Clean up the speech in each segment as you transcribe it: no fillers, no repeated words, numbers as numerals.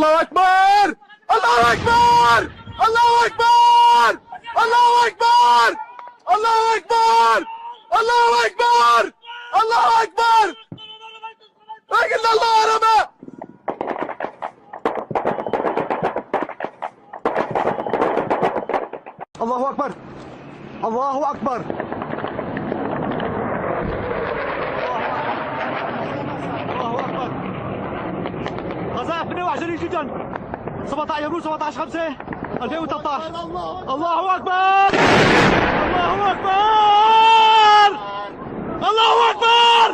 الله أكبر الله أكبر الله أكبر الله أكبر الله أكبر الله أكبر الله أكبر أجل الله ربا الله أكبر الله أكبر الله أكبر غزاة 22 جدا 17 يبرو 17 5 2013 الله أكبر الله أكبر الله أكبر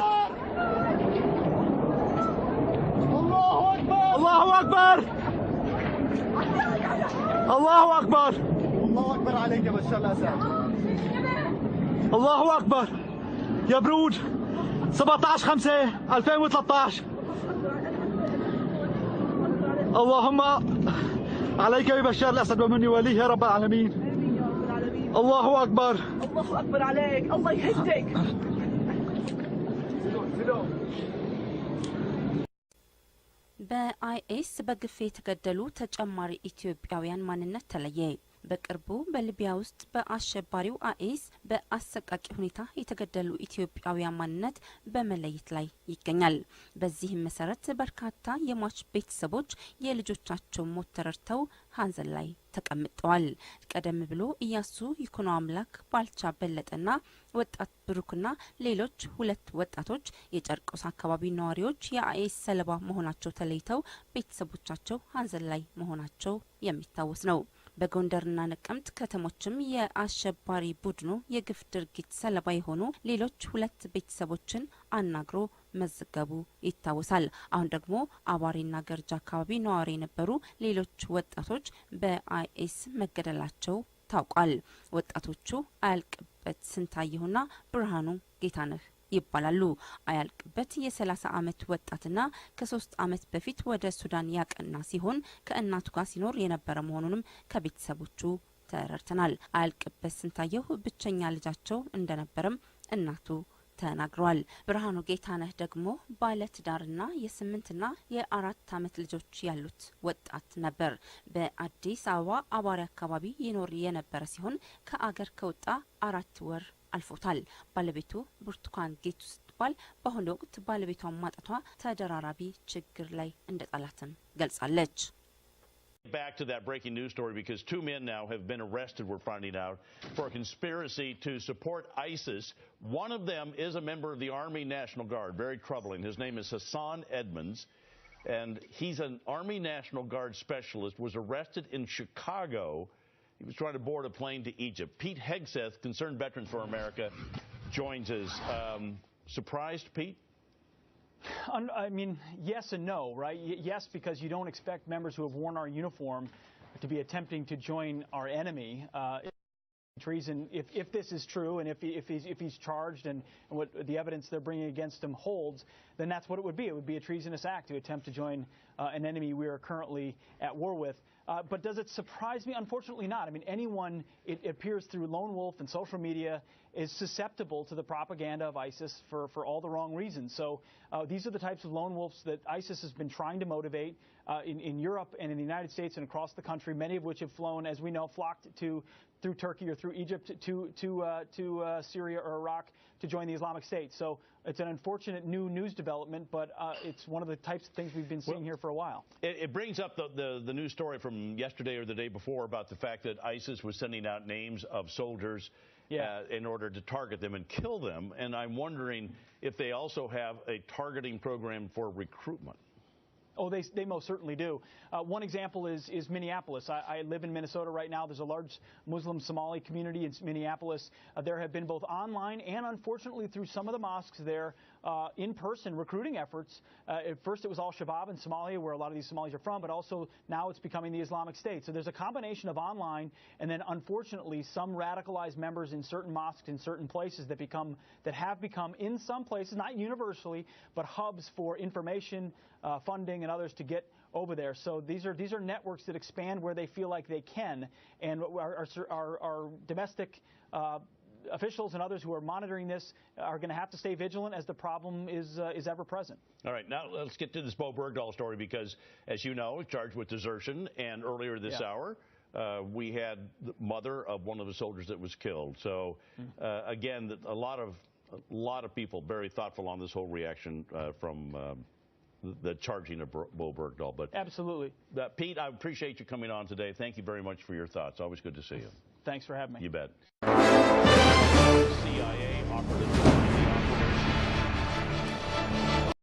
الله أكبر الله أكبر الله أكبر عليك يا بشار الأسد الله أكبر يا برود 17 5 2013 اللهم عليك ببشار الأسد ومن يوليه يا رب العالمين الله أكبر الله أكبر عليك الله يهديك በአይኤስ በግፍ የተገደሉ ተጨማሪ ኢትዮጵያውያን ማንነት ተለየ። በቅርቡ በሊቢያ ውስጥ በአሸባሪው አይኤስ በአሰቃቂ ሁኔታ የተገደሉ ኢትዮጵያውያን ማንነት በመለየት ላይ ይገኛል። በዚህም መሰረት በርካታ የሟች ቤተሰቦች የልጆቻቸው ሞት ተረድተው ሀዘን ላይ ተቀምጠዋል። ቀደም ብሎ ኢያሱ ይኩኖ አምላክ፣ ባልቻ በለጠና ወጣት ብሩክና ሌሎች ሁለት ወጣቶች የጨርቆስ አካባቢ ነዋሪዎች የአይኤስ ሰለባ መሆናቸው ተለይተው ቤተሰቦቻቸው ሀዘን ላይ መሆናቸው የሚታወስ ነው። በጎንደርና ነቀምት ከተሞችም የአሸባሪ ቡድኑ የግፍ ድርጊት ሰለባ የሆኑ ሌሎች ሁለት ቤተሰቦችን አናግሮ መዘገቡ ይታወሳል። አሁን ደግሞ አባሪና ገርጃ አካባቢ ነዋሪ የነበሩ ሌሎች ወጣቶች በአይኤስ መገደላቸው ታውቋል። ወጣቶቹ አያልቅበት ስንታየሁና ብርሃኑ ጌታነህ ይባላሉ። አያልቅበት የ30 ዓመት ወጣትና ከ3 ዓመት በፊት ወደ ሱዳን ያቀና ሲሆን ከእናቱ ጋር ሲኖር የነበረ መሆኑንም ከቤተሰቦቹ ተረድተናል። አያልቅበት ስንታየሁ ብቸኛ ልጃቸው እንደነበረም እናቱ ተናግረዋል። ብርሃኑ ጌታነህ ደግሞ ባለ ትዳርና የ8ና የ4 ዓመት ልጆች ያሉት ወጣት ነበር። በአዲስ አበባ አባሪ አካባቢ ይኖር የነበረ ሲሆን ከአገር ከወጣ 4 ወር አልፎታል። ባለቤቱ ብርቱካን ጌቱ ስትባል በአሁኑ ወቅት ባለቤቷን ማጣቷ ተደራራቢ ችግር ላይ እንደጣላትም ገልጻለች። Back to that breaking news story because 2 men now have been arrested, we're finding out, for a conspiracy to support ISIS. One of them is a member of the Army National Guard. Very troubling. His name is Hassan Edmonds, and he's an Army National Guard specialist, was arrested in Chicago. He was trying to board a plane to Egypt. Pete Hegseth, Concerned Veterans for America, joins us. Surprised, Pete? I mean, yes and no, right? Yes, because you don't expect members who have worn our uniform to be attempting to join our enemy. Treason, if this is true, and if he's charged and what the evidence they're bringing against him holds, then that's what it would be. It would be a treasonous act to attempt to join an enemy we are currently at war with. But does it surprise me? Unfortunately not. I mean, anyone, it appears through Lone Wolf and social media, is susceptible to the propaganda of ISIS for all the wrong reasons. So these are the types of lone wolves that ISIS has been trying to motivate in Europe and in the United States and across the country, many of which have flown, as we know, flocked through Turkey or through Egypt to Syria or Iraq to join the Islamic State. So it's an unfortunate new news development, but it's one of the types of things we've been seeing here for a while. It brings up the news story from yesterday or the day before about the fact that ISIS was sending out names of soldiers in order to target them and kill them. And I'm wondering if they also have a targeting program for recruitment. Oh, they most certainly do. One example is Minneapolis. I live in Minnesota right now. There's a large Muslim Somali community in Minneapolis. There have been both online and, unfortunately, through some of the mosques there, in-person recruiting efforts. At first it was Al-Shabaab in Somalia, where a lot of these Somalis are from, but also now it's becoming the Islamic State. So there's a combination of online and then, unfortunately, some radicalized members in certain mosques in certain places that have become, in some places, not universally, but hubs for information, funding, and others to get over there. So these are networks that expand where they feel like they can, and our domestic officials and others who are monitoring this are going to have to stay vigilant as the problem is ever present. All right, now let's get to this Bo Bergdahl story because, as you know, charged with desertion, and earlier this hour, we had the mother of one of the soldiers that was killed. So, again, a lot of people very thoughtful on this whole reaction from the charging of Bo Bergdahl. But absolutely, Pete, I appreciate you coming on today. Thank you very much for your thoughts. Always good to see you. Thanks for having me. You bet. CIA operative.